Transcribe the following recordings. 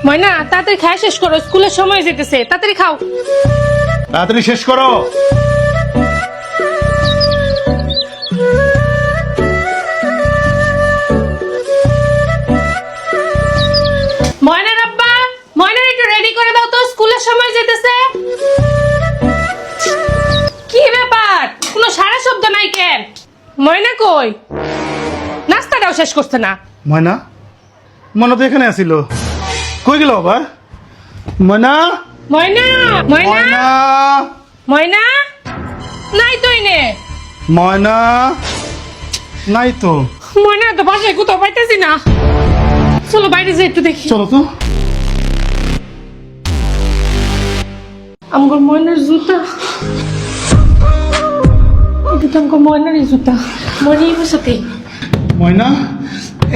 ময়না তাড়াতাড়ি খাওয়া শেষ করো, স্কুলের সময় যেতেছে, তাড়াতাড়ি খাও। তাড়াতাড়ি শেষ করো। ময়নার আব্বা, ময়নার একটু রেডি করে দাও তো, স্কুলের সময় যেতেছে। কি ব্যাপার, কোনো সারা শব্দ নাই কেন? ময়না কই? নাস্তাটাও শেষ করছে না। ময়না, ময়না তো এখানে আসিল, কই গেল বাবা? ময়না, ময়না, ময়না, ময়না, ময়না নাই তো এনে। ময়না নাই তো। ময়না তো বাসায় কোথাও পাইতেছি না। চলো বাইরে যাই একটু দেখি। চলো তো। আমার ময়নার জুতা, এটা তো আমার ময়নারই জুতা। ময়নাই বসাতে। ময়না,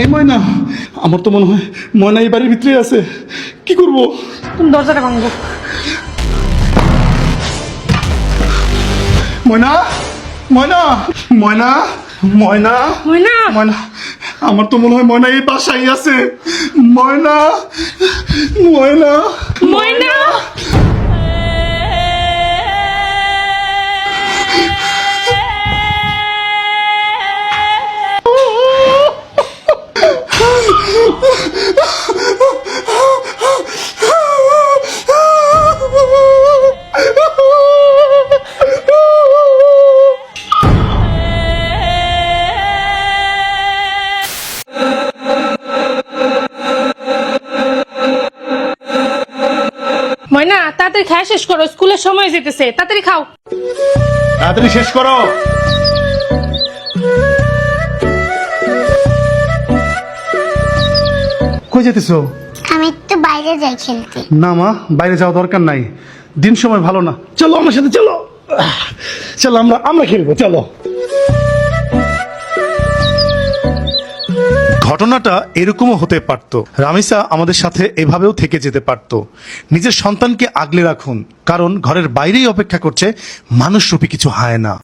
এই ময়না, আমার তো মনে হয় ময়না এই বাড়ির ভিতরে আছে। কি করব? তুমি দরজাটা ভাঙবো। ময়না, ময়না, ময়না, ময়না, ময়না, ময়না, আমার তো মনে হয় ময়না এই বাসায় আছে। ময়না, ময়না, ময়না। ময়না তাড়াতাড়ি খাওয়া শেষ করো, স্কুলের সময় যেতেছে, তাড়াতাড়ি খাও। তাড়াতাড়ি শেষ করো। কই যেতেছো? আমি একটু বাইরে যাই খেলতে। না মা, বাইরে যাওয়া দরকার নাই, দিন সময় ভালো না। চলো আমার সাথে, চলো। চলো আমরা আমরা খেলবো, চলো। ঘটনাটা এরকমও হতে পারত। রামিসা আমাদের সাথে এভাবেও থেকে যেতে পারত। নিজের সন্তানকে আগলে রাখুন, কারণ ঘরের বাইরেই অপেক্ষা করছে মানুষরূপী কিছু হায়না।